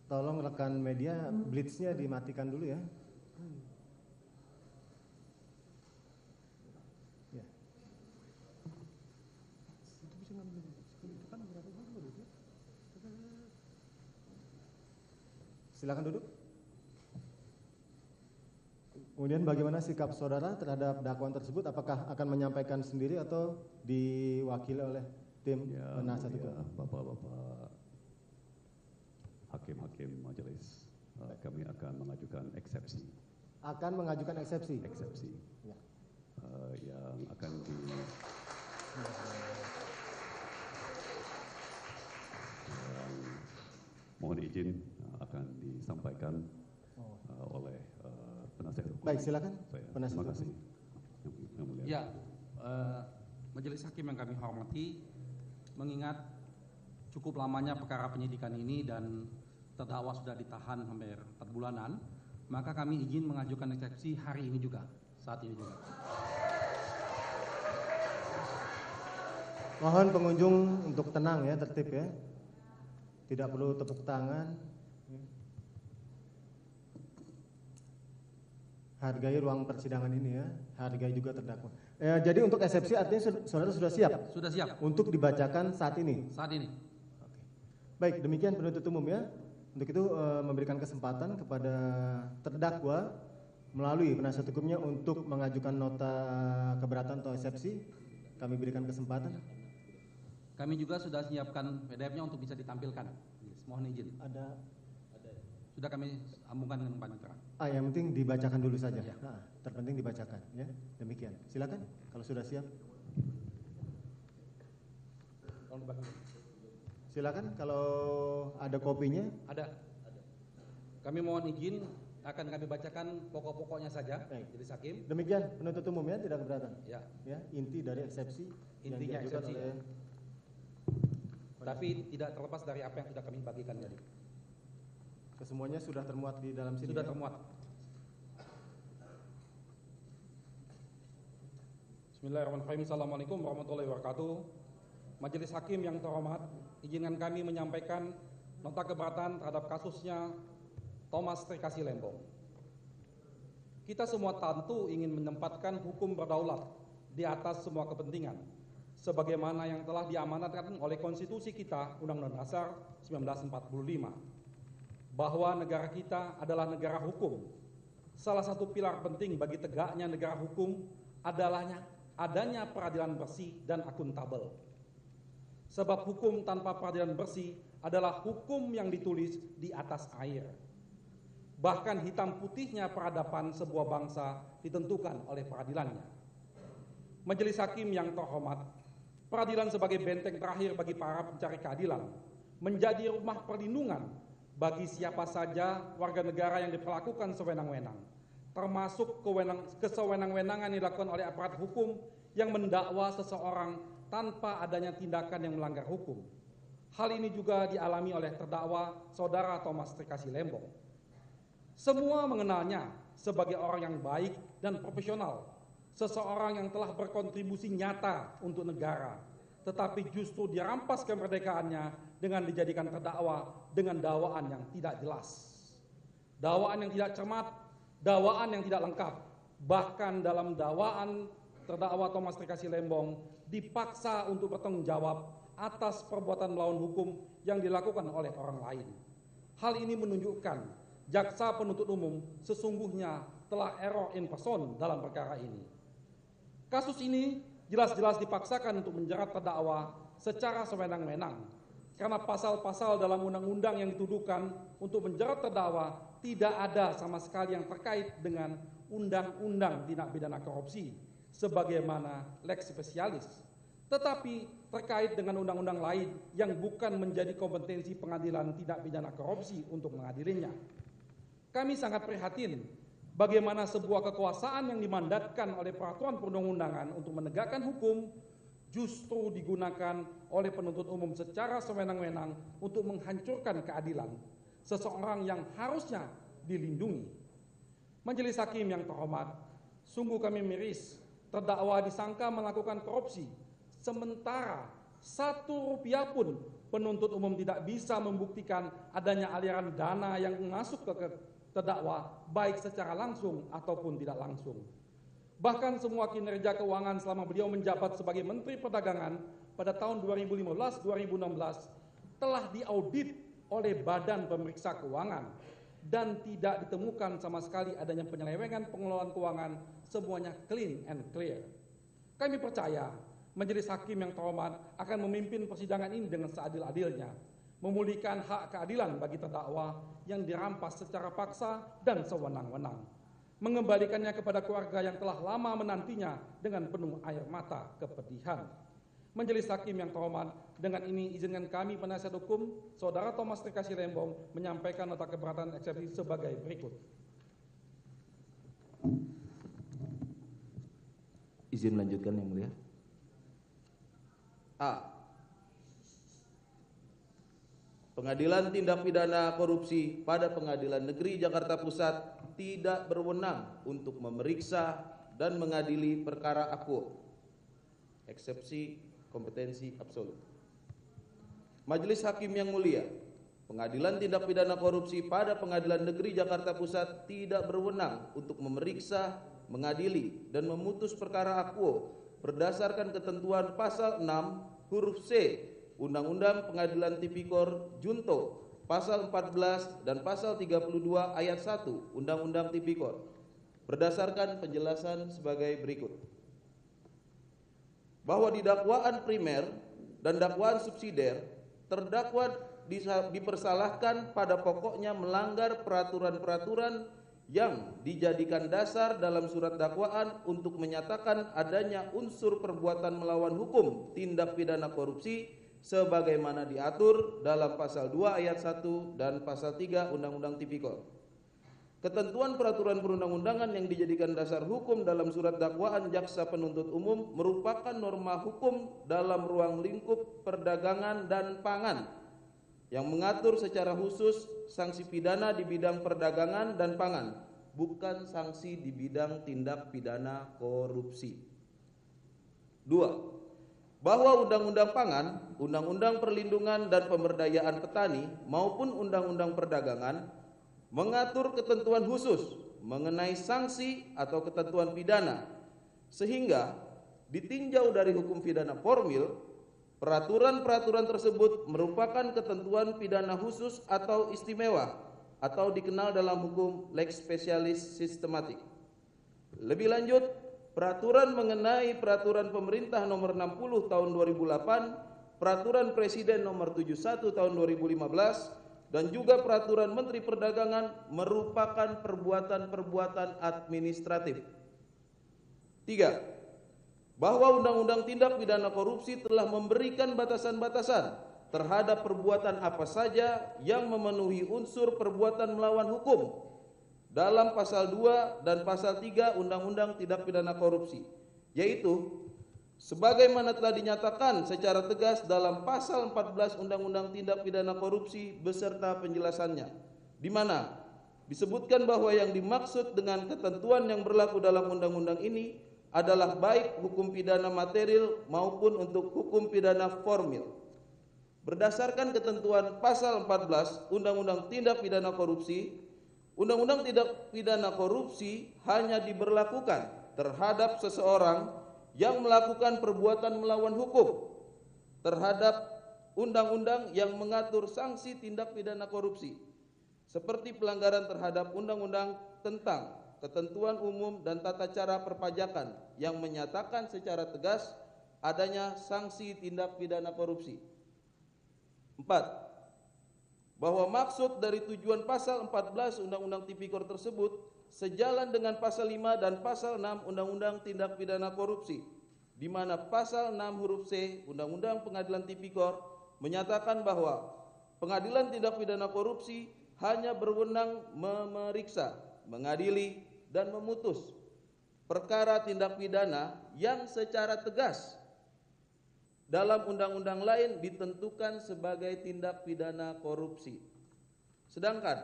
Tolong rekan media, blitz-nya dimatikan dulu ya. Ya. Silakan duduk. Kemudian bagaimana sikap saudara terhadap dakwaan tersebut? Apakah akan menyampaikan sendiri atau diwakili oleh tim penasihat hukum? Bapak-bapak hakim-hakim majelis, kami akan mengajukan eksepsi. Akan mengajukan eksepsi? Eksepsi. Ya. Yang akan mohon izin akan disampaikan oleh penasihat hukum. Baik, silakan. Terima kasih. Ya, majelis hakim yang kami hormati, mengingat cukup lamanya perkara penyidikan ini dan terdakwa sudah ditahan hampir 4 bulanan, maka kami izin mengajukan eksepsi hari ini juga, saat ini juga. Mohon pengunjung untuk tenang ya, tertib ya. Tidak perlu tepuk tangan. Hargai ruang persidangan ini ya, hargai juga terdakwa. Jadi untuk eksepsi artinya saudara sudah siap? Sudah siap. Untuk dibacakan saat ini? Saat ini. Oke. Baik, demikian penuntut umum ya. Untuk itu memberikan kesempatan kepada terdakwa melalui penasihat hukumnya untuk mengajukan nota keberatan atau eksepsi. Kami berikan kesempatan. Kami juga sudah siapkan PDF-nya untuk bisa ditampilkan. Mohon izin. Ada. Sudah kami sambungkan dengan panitera. Yang penting dibacakan dulu saja. Ya. Terpenting dibacakan ya. Demikian. Silakan kalau sudah siap. Silakan kalau ada kopinya. Ada. Kami mohon izin akan kami bacakan pokok-pokoknya saja. Baik. Jadi hakim. Demikian penuntut umum ya, tidak keberatan. Ya. Ya, inti dari eksepsi Intinya yang diajukan eksepsi. oleh. Tapi tidak terlepas dari apa yang sudah kami bagikan tadi. Kesemuanya sudah termuat di dalam sini. Sudah ya? termuat. Bismillahirrahmanirrahim. Assalamualaikum warahmatullahi wabarakatuh. Majelis hakim yang terhormat, izinkan kami menyampaikan nota keberatan terhadap kasusnya Thomas Trikasih Lembong. Kita semua tentu ingin menempatkan hukum berdaulat di atas semua kepentingan, sebagaimana yang telah diamanatkan oleh konstitusi kita, Undang-Undang Dasar 1945. Bahwa negara kita adalah negara hukum. Salah satu pilar penting bagi tegaknya negara hukum adalah adanya peradilan bersih dan akuntabel. Sebab hukum tanpa peradilan bersih adalah hukum yang ditulis di atas air. Bahkan hitam putihnya peradaban sebuah bangsa ditentukan oleh peradilannya. Majelis hakim yang terhormat, peradilan sebagai benteng terakhir bagi para pencari keadilan menjadi rumah perlindungan bagi siapa saja warga negara yang diperlakukan sewenang-wenang, termasuk kesewenang-wenangan yang dilakukan oleh aparat hukum yang mendakwa seseorang tanpa adanya tindakan yang melanggar hukum. Hal ini juga dialami oleh terdakwa saudara Thomas Trikasih Lembong. Semua mengenalnya sebagai orang yang baik dan profesional, seseorang yang telah berkontribusi nyata untuk negara, tetapi justru dirampas kemerdekaannya dengan dijadikan terdakwa dengan dakwaan yang tidak jelas, dakwaan yang tidak cermat, dakwaan yang tidak lengkap. Bahkan dalam dakwaan terdakwa Thomas Trikasih Lembong dipaksa untuk bertanggung jawab atas perbuatan melawan hukum yang dilakukan oleh orang lain. Hal ini menunjukkan jaksa penuntut umum sesungguhnya telah error in person dalam perkara ini. Kasus ini jelas-jelas dipaksakan untuk menjerat terdakwa secara sewenang-wenang, karena pasal-pasal dalam undang-undang yang dituduhkan untuk menjerat terdakwa tidak ada sama sekali yang terkait dengan undang-undang tindak pidana korupsi sebagaimana lex specialis, tetapi terkait dengan undang-undang lain yang bukan menjadi kompetensi pengadilan tindak pidana korupsi untuk mengadilinya. Kami sangat prihatin bagaimana sebuah kekuasaan yang dimandatkan oleh peraturan perundang-undangan untuk menegakkan hukum justru digunakan oleh penuntut umum secara sewenang-wenang untuk menghancurkan keadilan seseorang yang harusnya dilindungi. Majelis hakim yang terhormat, sungguh kami miris terdakwa disangka melakukan korupsi, sementara 1 rupiah pun penuntut umum tidak bisa membuktikan adanya aliran dana yang masuk ke terdakwa baik secara langsung ataupun tidak langsung. Bahkan semua kinerja keuangan selama beliau menjabat sebagai Menteri Perdagangan pada tahun 2015-2016 telah diaudit oleh Badan Pemeriksa Keuangan dan tidak ditemukan sama sekali adanya penyelewengan pengelolaan keuangan, semuanya clean and clear. Kami percaya Majelis Hakim yang terhormat akan memimpin persidangan ini dengan seadil-adilnya, memulihkan hak keadilan bagi terdakwa yang dirampas secara paksa dan sewenang-wenang, mengembalikannya kepada keluarga yang telah lama menantinya dengan penuh air mata kepedihan. Majelis Hakim yang terhormat, dengan ini izinkan kami penasihat hukum Saudara Thomas Trikasih Lembong menyampaikan nota keberatan eksepsi sebagai berikut. Izin melanjutkan yang mulia. A. Pengadilan Tindak Pidana Korupsi pada Pengadilan Negeri Jakarta Pusat tidak berwenang untuk memeriksa dan mengadili perkara akuo. Eksepsi kompetensi absolut. Majelis Hakim yang mulia, Pengadilan Tindak Pidana Korupsi pada Pengadilan Negeri Jakarta Pusat tidak berwenang untuk memeriksa, mengadili, dan memutus perkara akuo berdasarkan ketentuan pasal 6 huruf C Undang-Undang Pengadilan Tipikor Junto, pasal 14 dan pasal 32 ayat 1 Undang-Undang Tipikor, berdasarkan penjelasan sebagai berikut. Bahwa di dakwaan primer dan dakwaan subsidiar, terdakwa dipersalahkan pada pokoknya melanggar peraturan-peraturan yang dijadikan dasar dalam surat dakwaan untuk menyatakan adanya unsur perbuatan melawan hukum tindak pidana korupsi sebagaimana diatur dalam pasal 2 ayat 1 dan pasal 3 Undang-Undang Tipikor. Ketentuan peraturan perundang-undangan yang dijadikan dasar hukum dalam surat dakwaan jaksa penuntut umum merupakan norma hukum dalam ruang lingkup perdagangan dan pangan yang mengatur secara khusus sanksi pidana di bidang perdagangan dan pangan, bukan sanksi di bidang tindak pidana korupsi. 2. Bahwa Undang-Undang Pangan, Undang-Undang Perlindungan dan Pemberdayaan Petani maupun Undang-Undang Perdagangan mengatur ketentuan khusus mengenai sanksi atau ketentuan pidana, sehingga ditinjau dari hukum pidana formil, peraturan-peraturan tersebut merupakan ketentuan pidana khusus atau istimewa atau dikenal dalam hukum lex specialis systematic. Lebih lanjut, peraturan mengenai peraturan pemerintah nomor 60 tahun 2008, peraturan presiden nomor 71 tahun 2015, dan juga peraturan Menteri Perdagangan merupakan perbuatan-perbuatan administratif. 3. Bahwa Undang-Undang Tindak Pidana Korupsi telah memberikan batasan-batasan terhadap perbuatan apa saja yang memenuhi unsur perbuatan melawan hukum dalam pasal 2 dan pasal 3 Undang-Undang Tindak Pidana Korupsi, yaitu sebagaimana telah dinyatakan secara tegas dalam pasal 14 Undang-Undang Tindak Pidana Korupsi beserta penjelasannya, di mana disebutkan bahwa yang dimaksud dengan ketentuan yang berlaku dalam undang-undang ini adalah baik hukum pidana material maupun untuk hukum pidana formil. Berdasarkan ketentuan pasal 14 Undang-Undang Tindak Pidana Korupsi, Undang-Undang Tindak Pidana Korupsi hanya diberlakukan terhadap seseorang yang melakukan perbuatan melawan hukum terhadap undang-undang yang mengatur sanksi tindak pidana korupsi, seperti pelanggaran terhadap undang-undang tentang ketentuan umum dan tata cara perpajakan yang menyatakan secara tegas adanya sanksi tindak pidana korupsi. 4. Bahwa maksud dari tujuan pasal 14 Undang-Undang Tipikor tersebut sejalan dengan pasal 5 dan pasal 6 Undang-Undang Tindak Pidana Korupsi, di mana pasal 6 huruf C Undang-Undang Pengadilan Tipikor menyatakan bahwa Pengadilan Tindak Pidana Korupsi hanya berwenang memeriksa, mengadili, dan memutus perkara tindak pidana yang secara tegas dalam undang-undang lain ditentukan sebagai tindak pidana korupsi. Sedangkan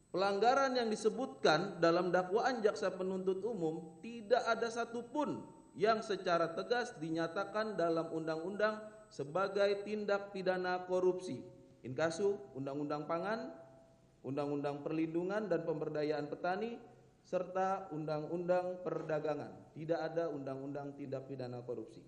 pelanggaran yang disebutkan dalam dakwaan jaksa penuntut umum tidak ada satupun yang secara tegas dinyatakan dalam undang-undang sebagai tindak pidana korupsi. Inkasu, Undang-Undang Pangan, Undang-Undang Perlindungan dan Pemberdayaan Petani, serta Undang-Undang Perdagangan. Tidak ada undang-undang tindak pidana korupsi.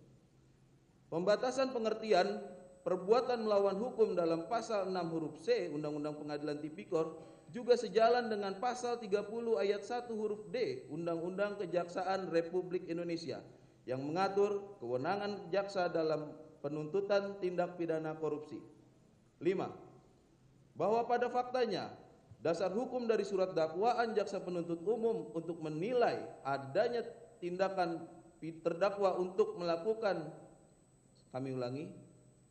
Pembatasan pengertian perbuatan melawan hukum dalam pasal 6 huruf C Undang-Undang Pengadilan Tipikor juga sejalan dengan pasal 30 ayat 1 huruf D Undang-Undang Kejaksaan Republik Indonesia yang mengatur kewenangan jaksa dalam penuntutan tindak pidana korupsi. 5. Bahwa pada faktanya dasar hukum dari surat dakwaan jaksa penuntut umum untuk menilai adanya tindakan terdakwa untuk melakukan,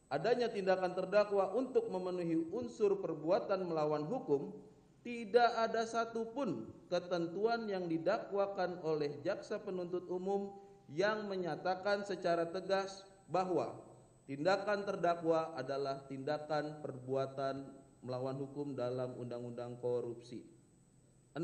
adanya tindakan terdakwa untuk memenuhi unsur perbuatan melawan hukum, tidak ada satupun ketentuan yang didakwakan oleh jaksa penuntut umum yang menyatakan secara tegas bahwa tindakan terdakwa adalah tindakan perbuatan melawan hukum dalam undang-undang korupsi. 6.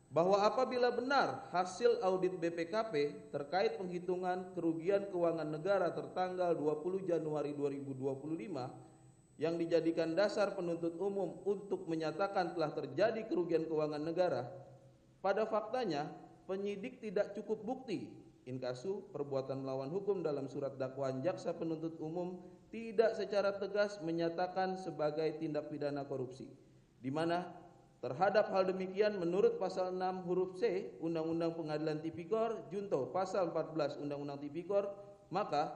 Bahwa apabila benar hasil audit BPKP terkait penghitungan kerugian keuangan negara tertanggal 20 Januari 2025 yang dijadikan dasar penuntut umum untuk menyatakan telah terjadi kerugian keuangan negara, pada faktanya penyidik tidak cukup bukti inkasu perbuatan melawan hukum dalam surat dakwaan jaksa penuntut umum tidak secara tegas menyatakan sebagai tindak pidana korupsi, di mana terhadap hal demikian menurut pasal 6 huruf C Undang-Undang Pengadilan Tipikor junto pasal 14 Undang-Undang Tipikor, maka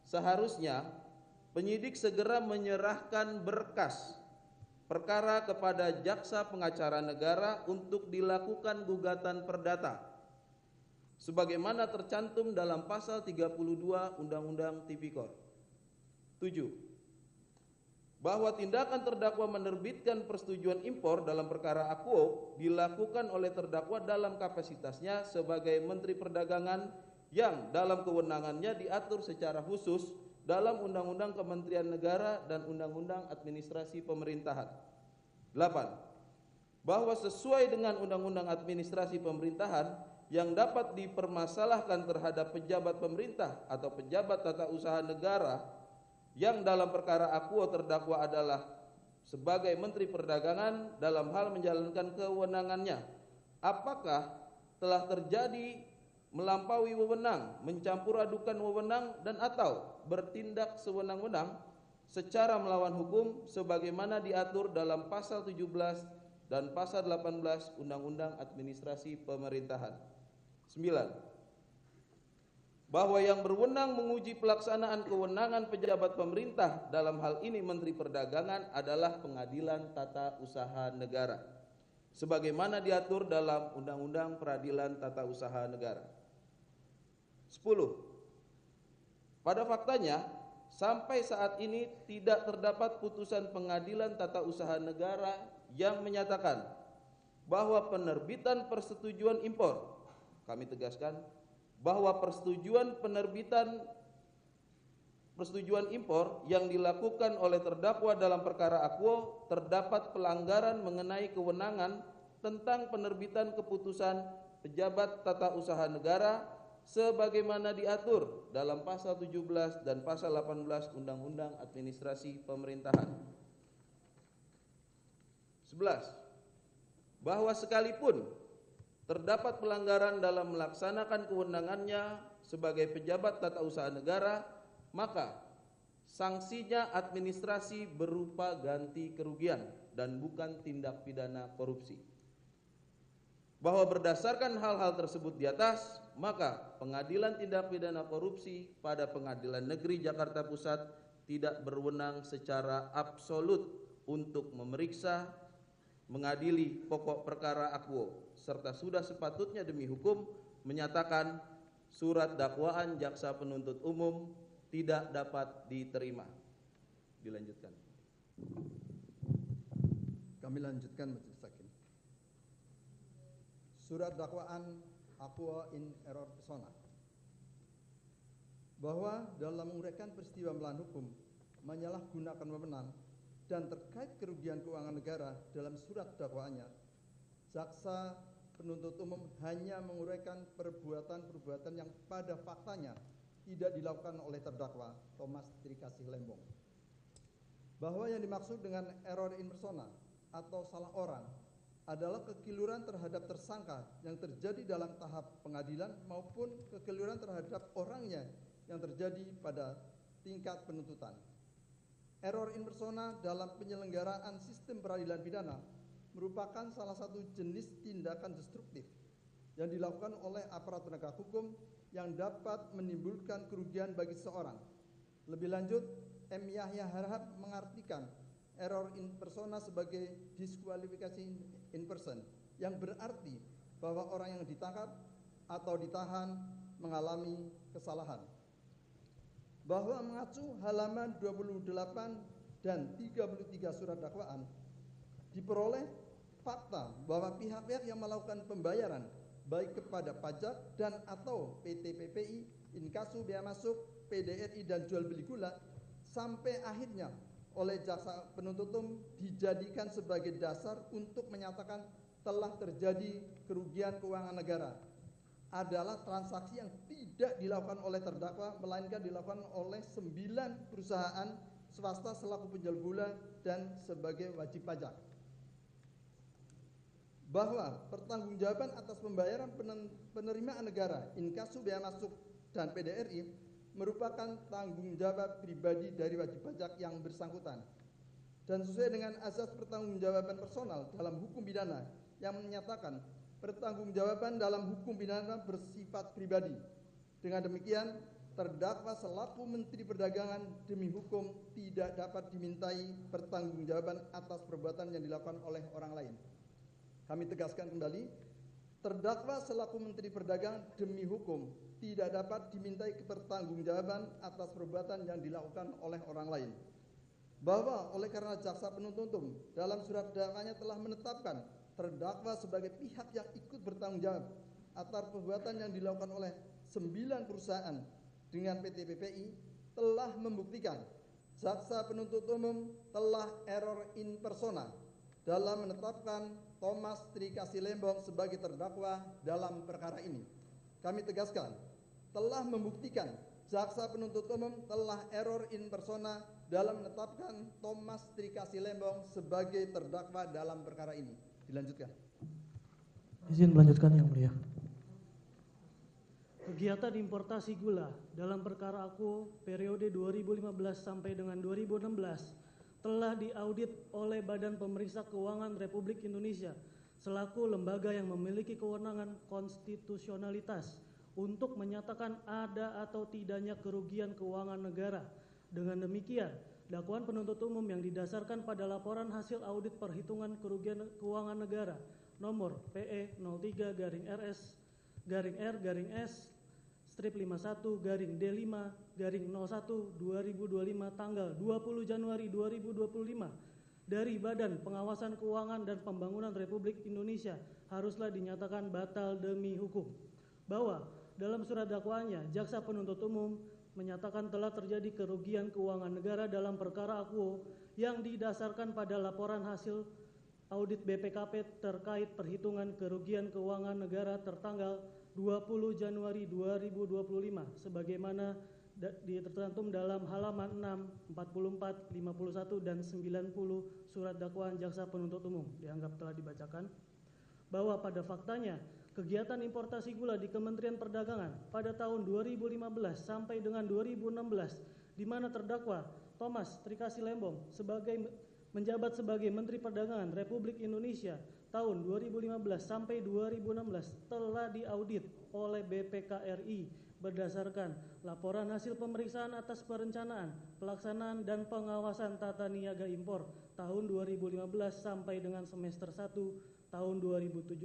seharusnya penyidik segera menyerahkan berkas perkara kepada jaksa pengacara negara untuk dilakukan gugatan perdata sebagaimana tercantum dalam pasal 32 Undang-Undang Tipikor. 7. Bahwa tindakan terdakwa menerbitkan persetujuan impor dalam perkara akuo dilakukan oleh terdakwa dalam kapasitasnya sebagai Menteri Perdagangan yang dalam kewenangannya diatur secara khusus dalam Undang-Undang Kementerian Negara dan Undang-Undang Administrasi Pemerintahan. 8. Bahwa sesuai dengan Undang-Undang Administrasi Pemerintahan yang dapat dipermasalahkan terhadap pejabat pemerintah atau pejabat tata usaha negara yang dalam perkara akuo terdakwa adalah sebagai Menteri Perdagangan dalam hal menjalankan kewenangannya, apakah telah terjadi melampaui wewenang, mencampur adukan wewenang dan atau bertindak sewenang-wenang secara melawan hukum sebagaimana diatur dalam pasal 17 dan pasal 18 Undang-Undang Administrasi Pemerintahan. 9. Bahwa yang berwenang menguji pelaksanaan kewenangan pejabat pemerintah dalam hal ini Menteri Perdagangan adalah Pengadilan Tata Usaha Negara sebagaimana diatur dalam Undang-Undang Peradilan Tata Usaha Negara. 10. Pada faktanya sampai saat ini tidak terdapat putusan Pengadilan Tata Usaha Negara yang menyatakan bahwa penerbitan persetujuan impor, kami tegaskan bahwa persetujuan impor yang dilakukan oleh terdakwa dalam perkara akuo terdapat pelanggaran mengenai kewenangan tentang penerbitan keputusan pejabat tata usaha negara sebagaimana diatur dalam pasal 17 dan pasal 18 Undang-Undang Administrasi Pemerintahan. 11. Bahwa sekalipun terdapat pelanggaran dalam melaksanakan kewenangannya sebagai pejabat tata usaha negara, maka sanksinya administrasi berupa ganti kerugian dan bukan tindak pidana korupsi. Bahwa berdasarkan hal-hal tersebut di atas, maka Pengadilan Tindak Pidana Korupsi pada Pengadilan Negeri Jakarta Pusat tidak berwenang secara absolut untuk memeriksa, mengadili pokok perkara akuo, serta sudah sepatutnya demi hukum menyatakan surat dakwaan jaksa penuntut umum tidak dapat diterima. Dilanjutkan. Kami lanjutkan Majelis Hakim. Surat dakwaan aqua in error persona, bahwa dalam menguraikan peristiwa melawan hukum, menyalahgunakan wewenang dan terkait kerugian keuangan negara dalam surat dakwaannya, jaksa penuntut umum hanya menguraikan perbuatan-perbuatan yang pada faktanya tidak dilakukan oleh terdakwa Thomas Trikasih Lembong. Bahwa yang dimaksud dengan error in persona atau salah orang adalah kekeliruan terhadap tersangka yang terjadi dalam tahap pengadilan maupun kekeliruan terhadap orangnya yang terjadi pada tingkat penuntutan. Error in persona dalam penyelenggaraan sistem peradilan pidana merupakan salah satu jenis tindakan destruktif yang dilakukan oleh aparat penegak hukum yang dapat menimbulkan kerugian bagi seseorang. Lebih lanjut, M. Yahya Harhab mengartikan error in persona sebagai diskualifikasi in person, yang berarti bahwa orang yang ditangkap atau ditahan mengalami kesalahan. Bahwa mengacu halaman 28 dan 33 surat dakwaan, diperoleh fakta bahwa pihak-pihak yang melakukan pembayaran baik kepada pajak dan atau PT PPI, inkasu bea masuk, PDRI dan jual beli gula sampai akhirnya oleh jaksa penuntut umum dijadikan sebagai dasar untuk menyatakan telah terjadi kerugian keuangan negara adalah transaksi yang tidak dilakukan oleh terdakwa melainkan dilakukan oleh 9 perusahaan swasta selaku penjual gula dan sebagai wajib pajak. Bahwa pertanggungjawaban atas pembayaran penerimaan negara, inkasu bea masuk dan PDRI merupakan tanggung jawab pribadi dari wajib pajak yang bersangkutan dan sesuai dengan azas pertanggungjawaban personal dalam hukum pidana yang menyatakan pertanggungjawaban dalam hukum pidana bersifat pribadi. Dengan demikian, terdakwa selaku Menteri Perdagangan demi hukum tidak dapat dimintai pertanggungjawaban atas perbuatan yang dilakukan oleh orang lain. Kami tegaskan kembali, terdakwa selaku Menteri Perdagangan demi hukum tidak dapat dimintai pertanggungjawaban atas perbuatan yang dilakukan oleh orang lain. Bahwa oleh karena jaksa penuntut umum dalam surat dakwaannya telah menetapkan terdakwa sebagai pihak yang ikut bertanggung jawab atas perbuatan yang dilakukan oleh 9 perusahaan dengan PT PPI, telah membuktikan jaksa penuntut umum telah error in persona dalam menetapkan Thomas Trikasih Lembong sebagai terdakwa dalam perkara ini. Kami tegaskan, telah membuktikan jaksa penuntut umum telah error in persona dalam menetapkan Thomas Trikasih Lembong sebagai terdakwa dalam perkara ini. Dilanjutkan. Izin melanjutkan yang mulia. Kegiatan importasi gula dalam perkara aku periode 2015 sampai dengan 2016 telah diaudit oleh Badan Pemeriksa Keuangan Republik Indonesia selaku lembaga yang memiliki kewenangan konstitusionalitas untuk menyatakan ada atau tidaknya kerugian keuangan negara. Dengan demikian, dakwaan penuntut umum yang didasarkan pada laporan hasil audit perhitungan kerugian keuangan negara nomor PE 03-R/R-51-D5-01/2025 tanggal 20 Januari 2025 dari Badan Pengawasan Keuangan dan Pembangunan Republik Indonesia haruslah dinyatakan batal demi hukum. Bahwa dalam surat dakwaannya, jaksa penuntut umum menyatakan telah terjadi kerugian keuangan negara dalam perkara akuo yang didasarkan pada laporan hasil audit BPKP terkait perhitungan kerugian keuangan negara tertanggal 20 Januari 2025 sebagaimana tercantum dalam halaman 6, 44, 51 dan 90 surat dakwaan jaksa penuntut umum dianggap telah dibacakan. Bahwa pada faktanya kegiatan importasi gula di Kementerian Perdagangan pada tahun 2015 sampai dengan 2016 di mana terdakwa Thomas Trikasih Lembong menjabat sebagai Menteri Perdagangan Republik Indonesia tahun 2015 sampai 2016 telah diaudit oleh BPKRI berdasarkan laporan hasil pemeriksaan atas perencanaan, pelaksanaan dan pengawasan tata niaga impor tahun 2015 sampai dengan semester 1 tahun 2017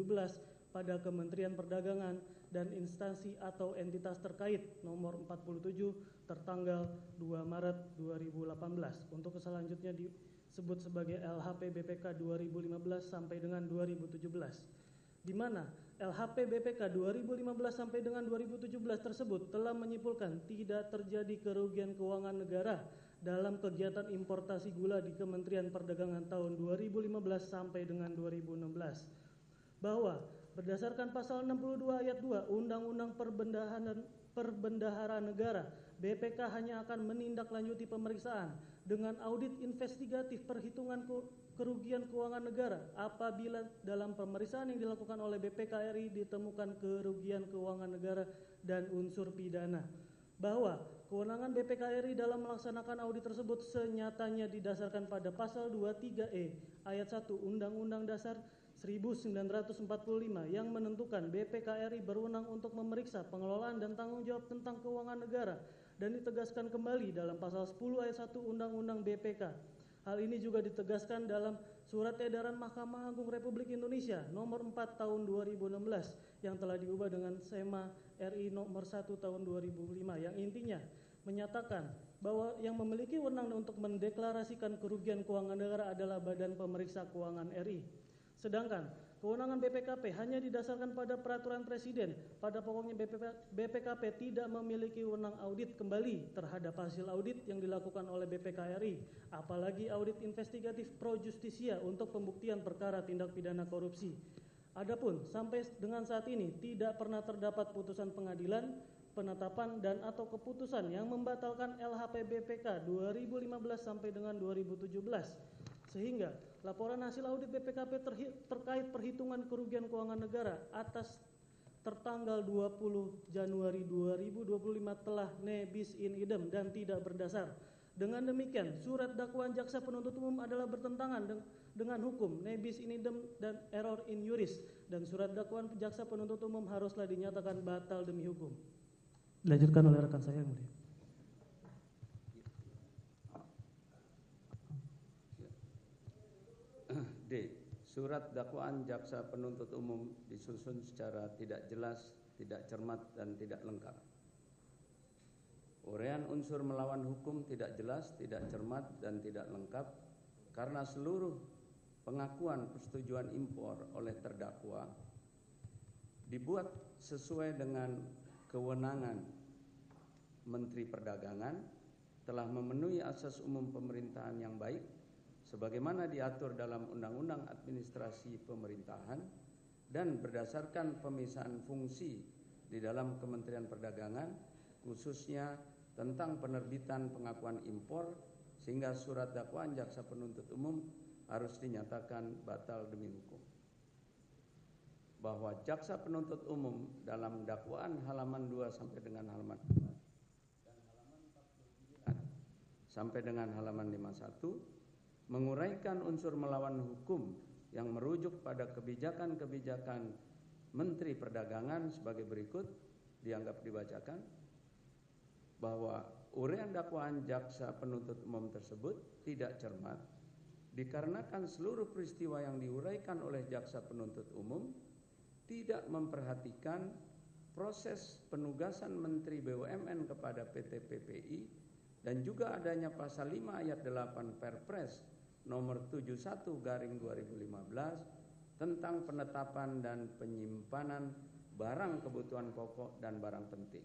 pada Kementerian Perdagangan dan instansi atau entitas terkait nomor 47 tertanggal 2 Maret 2018. Untuk selanjutnya disebut sebagai LHP BPK 2015 sampai dengan 2017. Di mana LHP BPK 2015 sampai dengan 2017 tersebut telah menyimpulkan tidak terjadi kerugian keuangan negara dalam kegiatan importasi gula di Kementerian Perdagangan tahun 2015 sampai dengan 2016. Bahwa Berdasarkan pasal 62 ayat 2 Undang-Undang Perbendaharaan Negara, BPK hanya akan menindaklanjuti pemeriksaan dengan audit investigatif perhitungan kerugian keuangan negara apabila dalam pemeriksaan yang dilakukan oleh BPK RI ditemukan kerugian keuangan negara dan unsur pidana. Bahwa kewenangan BPK RI dalam melaksanakan audit tersebut senyatanya didasarkan pada pasal 23E ayat 1 Undang-Undang Dasar 1945 yang menentukan BPK RI berwenang untuk memeriksa pengelolaan dan tanggung jawab tentang keuangan negara dan ditegaskan kembali dalam pasal 10 ayat 1 Undang-Undang BPK. Hal ini juga ditegaskan dalam Surat Edaran Mahkamah Agung Republik Indonesia nomor 4 tahun 2016 yang telah diubah dengan SEMA RI nomor 1 tahun 2005 yang intinya menyatakan bahwa yang memiliki wewenang untuk mendeklarasikan kerugian keuangan negara adalah Badan Pemeriksa Keuangan RI. Sedangkan kewenangan BPKP hanya didasarkan pada peraturan presiden. Pada pokoknya BPKP tidak memiliki wewenang audit kembali terhadap hasil audit yang dilakukan oleh BPK RI, apalagi audit investigatif pro justisia untuk pembuktian perkara tindak pidana korupsi. Adapun sampai dengan saat ini tidak pernah terdapat putusan pengadilan, penetapan dan atau keputusan yang membatalkan LHP BPK 2015 sampai dengan 2017. Sehingga laporan hasil audit BPKP terkait perhitungan kerugian keuangan negara atas tertanggal 20 Januari 2025 telah ne bis in idem dan tidak berdasar. Dengan demikian, surat dakwaan jaksa penuntut umum adalah bertentangan dengan hukum ne bis in idem dan error in juris, dan surat dakwaan jaksa penuntut umum haruslah dinyatakan batal demi hukum. Dilanjutkan oleh rekan saya yang mulia. D. Surat dakwaan jaksa penuntut umum disusun secara tidak jelas, tidak cermat, dan tidak lengkap. Uraian unsur melawan hukum tidak jelas, tidak cermat, dan tidak lengkap karena seluruh pengakuan persetujuan impor oleh terdakwa dibuat sesuai dengan kewenangan Menteri Perdagangan, telah memenuhi asas umum pemerintahan yang baik sebagaimana diatur dalam Undang-Undang Administrasi Pemerintahan dan berdasarkan pemisahan fungsi di dalam Kementerian Perdagangan, khususnya tentang penerbitan pengakuan impor, sehingga surat dakwaan jaksa penuntut umum harus dinyatakan batal demi hukum. Bahwa jaksa penuntut umum dalam dakwaan halaman 2 sampai dengan halaman 4 dan halaman 49 sampai dengan halaman 51 menguraikan unsur melawan hukum yang merujuk pada kebijakan-kebijakan Menteri Perdagangan sebagai berikut, dianggap dibacakan, bahwa uraian dakwaan jaksa penuntut umum tersebut tidak cermat dikarenakan seluruh peristiwa yang diuraikan oleh jaksa penuntut umum tidak memperhatikan proses penugasan Menteri BUMN kepada PT PPI dan juga adanya pasal 5 ayat 8 Perpres nomor 71/2015 tentang penetapan dan penyimpanan barang kebutuhan pokok dan barang penting.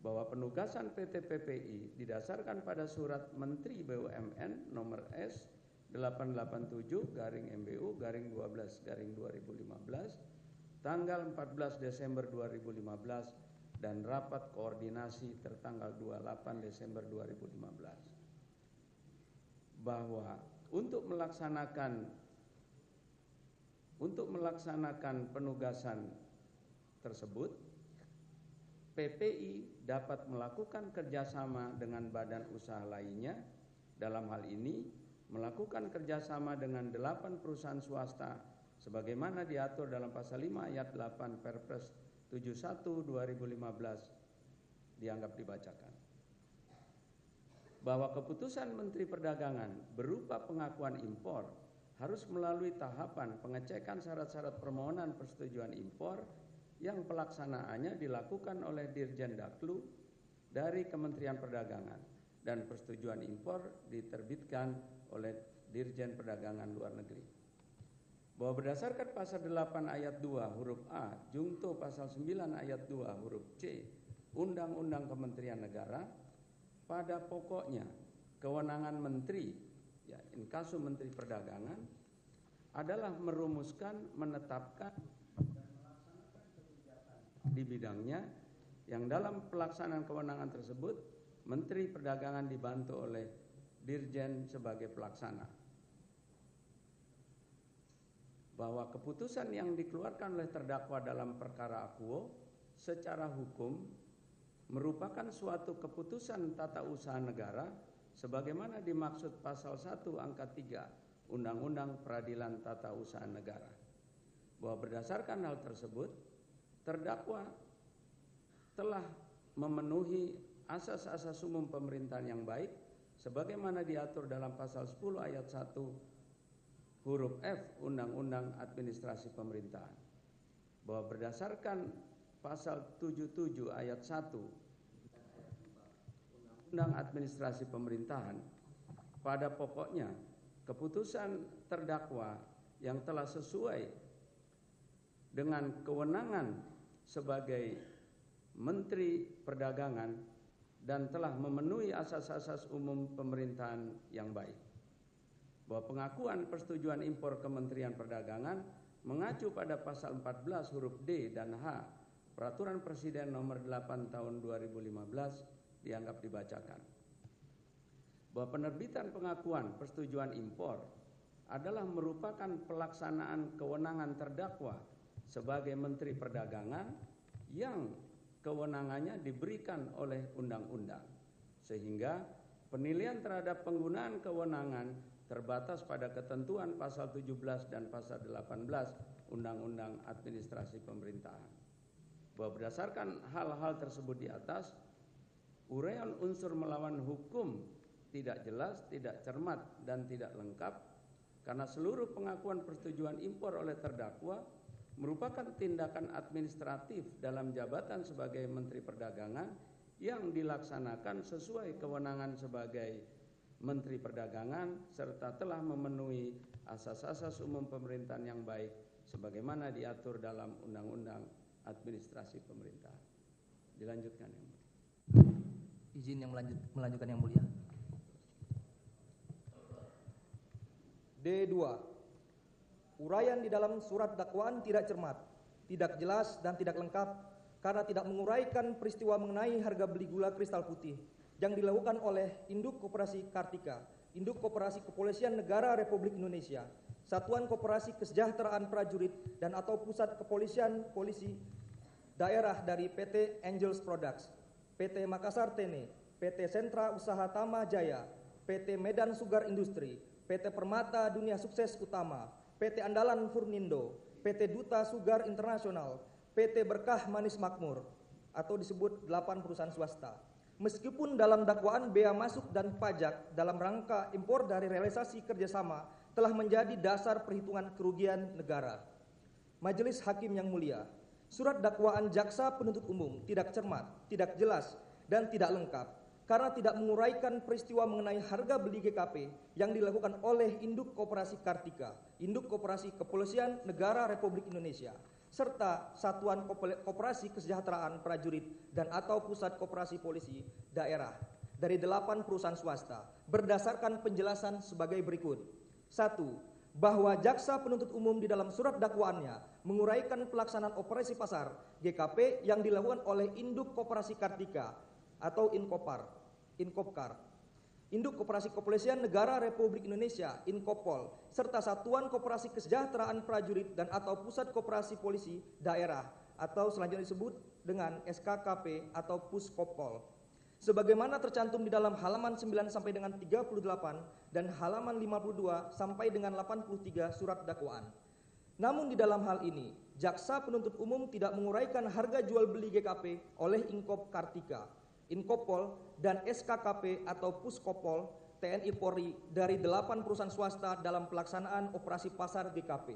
Bahwa penugasan PT PPI didasarkan pada surat Menteri BUMN nomor S 887/MBU/12/2015 tanggal 14 Desember 2015 dan rapat koordinasi tertanggal 28 Desember 2015. Bahwa untuk melaksanakan penugasan tersebut, PPI dapat melakukan kerjasama dengan badan usaha lainnya, dalam hal ini melakukan kerjasama dengan 8 perusahaan swasta sebagaimana diatur dalam pasal 5 ayat 8 Perpres 71/2015 dianggap dibacakan. Bahwa keputusan Menteri Perdagangan berupa pengakuan impor harus melalui tahapan pengecekan syarat-syarat permohonan persetujuan impor yang pelaksanaannya dilakukan oleh Dirjen Daklu dari Kementerian Perdagangan dan persetujuan impor diterbitkan oleh Dirjen Perdagangan Luar Negeri. Bahwa berdasarkan pasal 8 ayat 2 huruf A jungto pasal 9 ayat 2 huruf C Undang-Undang Kementerian Negara, pada pokoknya kewenangan menteri, ya inkasu Menteri Perdagangan adalah merumuskan, menetapkan dan di bidangnya, yang dalam pelaksanaan kewenangan tersebut Menteri Perdagangan dibantu oleh Dirjen sebagai pelaksana. Bahwa keputusan yang dikeluarkan oleh terdakwa dalam perkara akuo secara hukum merupakan suatu keputusan tata usaha negara sebagaimana dimaksud pasal 1 angka 3 Undang-Undang Peradilan Tata Usaha Negara. Bahwa berdasarkan hal tersebut, terdakwa telah memenuhi asas-asas umum pemerintahan yang baik sebagaimana diatur dalam pasal 10 ayat 1 huruf F Undang-Undang Administrasi Pemerintahan. Bahwa berdasarkan pasal 77 ayat 1 Undang-Undang Administrasi Pemerintahan, pada pokoknya keputusan terdakwa yang telah sesuai dengan kewenangan sebagai Menteri Perdagangan dan telah memenuhi asas-asas umum pemerintahan yang baik. Bahwa pengakuan persetujuan impor Kementerian Perdagangan mengacu pada pasal 14 huruf D dan H Peraturan Presiden nomor 8 tahun 2015 dianggap dibacakan. Bahwa penerbitan pengakuan persetujuan impor adalah merupakan pelaksanaan kewenangan terdakwa sebagai Menteri Perdagangan yang kewenangannya diberikan oleh undang-undang, sehingga penilaian terhadap penggunaan kewenangan terbatas pada ketentuan pasal 17 dan pasal 18 Undang-Undang Administrasi Pemerintahan. Bahwa berdasarkan hal-hal tersebut di atas, uraian unsur melawan hukum tidak jelas, tidak cermat, dan tidak lengkap karena seluruh pengakuan persetujuan impor oleh terdakwa merupakan tindakan administratif dalam jabatan sebagai Menteri Perdagangan yang dilaksanakan sesuai kewenangan sebagai Menteri Perdagangan serta telah memenuhi asas-asas umum pemerintahan yang baik sebagaimana diatur dalam Undang-Undang Administrasi Pemerintahan. Dilanjutkan yang mulia. Izin yang melanjutkan yang mulia. D2. Uraian di dalam surat dakwaan tidak cermat, tidak jelas dan tidak lengkap karena tidak menguraikan peristiwa mengenai harga beli gula kristal putih yang dilakukan oleh Induk Koperasi Kartika, Induk Koperasi Kepolisian Negara Republik Indonesia, Satuan Koperasi Kesejahteraan Prajurit dan atau Pusat Kepolisian Polisi Daerah dari PT Angels Products, PT Makassar Tene, PT Sentra Usaha Tama Jaya, PT Medan Sugar Industri, PT Permata Dunia Sukses Utama, PT Andalan Furnindo, PT Duta Sugar Internasional, PT Berkah Manis Makmur, atau disebut 8 perusahaan swasta. Meskipun dalam dakwaan bea masuk dan pajak dalam rangka impor dari realisasi kerjasama telah menjadi dasar perhitungan kerugian negara. Majelis Hakim yang mulia, surat dakwaan jaksa penuntut umum tidak cermat, tidak jelas, dan tidak lengkap karena tidak menguraikan peristiwa mengenai harga beli GKP yang dilakukan oleh Induk Koperasi Kartika, Induk Koperasi Kepolisian Negara Republik Indonesia, serta Satuan Koperasi Kesejahteraan Prajurit dan atau Pusat Koperasi Polisi Daerah dari 8 perusahaan swasta berdasarkan penjelasan sebagai berikut. 1. Bahwa jaksa penuntut umum di dalam surat dakwaannya menguraikan pelaksanaan operasi pasar GKP yang dilakukan oleh Induk Koperasi Kartika atau Inkopkar, Induk Koperasi Kepolisian Negara Republik Indonesia Inkopol, serta Satuan Koperasi Kesejahteraan Prajurit dan atau Pusat Koperasi Polisi Daerah atau selanjutnya disebut dengan SKKP atau Puskopol, sebagaimana tercantum di dalam halaman 9 sampai dengan 38 dan halaman 52 sampai dengan 83 surat dakwaan. Namun di dalam hal ini, jaksa penuntut umum tidak menguraikan harga jual beli GKP oleh Inkop Kartika, Inkopol, dan SKKP atau Puskopol TNI Polri dari 8 perusahaan swasta dalam pelaksanaan operasi pasar GKP.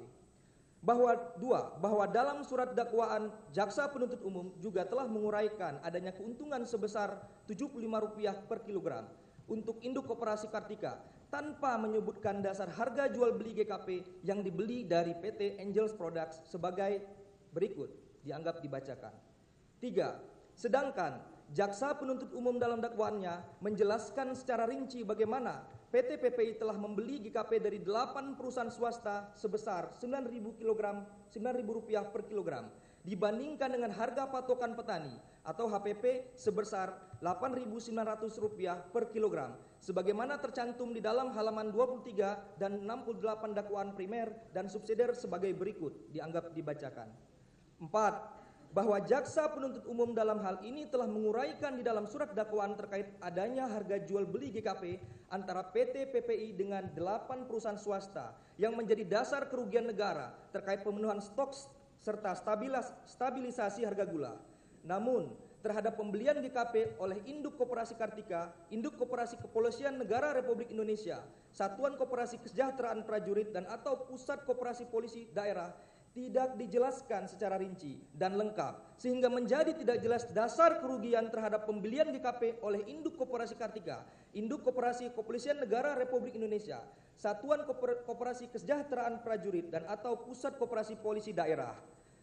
Bahwa dalam surat dakwaan jaksa penuntut umum juga telah menguraikan adanya keuntungan sebesar Rp75 per kilogram untuk Induk Koperasi Kartika tanpa menyebutkan dasar harga jual beli GKP yang dibeli dari PT Angels Products sebagai berikut, dianggap dibacakan. 3. Sedangkan jaksa penuntut umum dalam dakwaannya menjelaskan secara rinci bagaimana PT PPI telah membeli GKP dari 8 perusahaan swasta sebesar Rp9.000 per kilogram dibandingkan dengan harga patokan petani atau HPP sebesar Rp8.900 per kilogram sebagaimana tercantum di dalam halaman 23 dan 68 dakwaan primer dan subsidiar sebagai berikut dianggap dibacakan. 4. Bahwa jaksa penuntut umum dalam hal ini telah menguraikan di dalam surat dakwaan terkait adanya harga jual beli GKP antara PT PPI dengan 8 perusahaan swasta yang menjadi dasar kerugian negara terkait pemenuhan stok serta stabilisasi harga gula. Namun, terhadap pembelian GKP oleh Induk Koperasi Kartika, Induk Koperasi Kepolisian Negara Republik Indonesia, Satuan Koperasi Kesejahteraan Prajurit dan atau Pusat Koperasi Polisi Daerah tidak dijelaskan secara rinci dan lengkap sehingga menjadi tidak jelas dasar kerugian terhadap pembelian GKP oleh Induk Koperasi Kartika, Induk Koperasi Kepolisian Negara Republik Indonesia, Satuan Koperasi Kesejahteraan Prajurit dan atau Pusat Koperasi Polisi Daerah.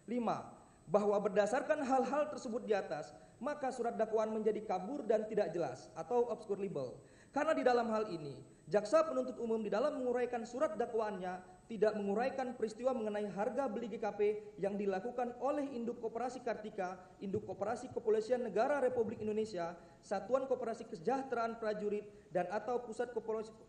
5. Bahwa berdasarkan hal-hal tersebut di atas, maka surat dakwaan menjadi kabur dan tidak jelas atau obscurable. Karena di dalam hal ini, jaksa penuntut umum di dalam menguraikan surat dakwaannya tidak menguraikan peristiwa mengenai harga beli GKP yang dilakukan oleh Induk Koperasi Kartika, Induk Koperasi Kepolisian Negara Republik Indonesia, Satuan Koperasi Kesejahteraan Prajurit dan atau Pusat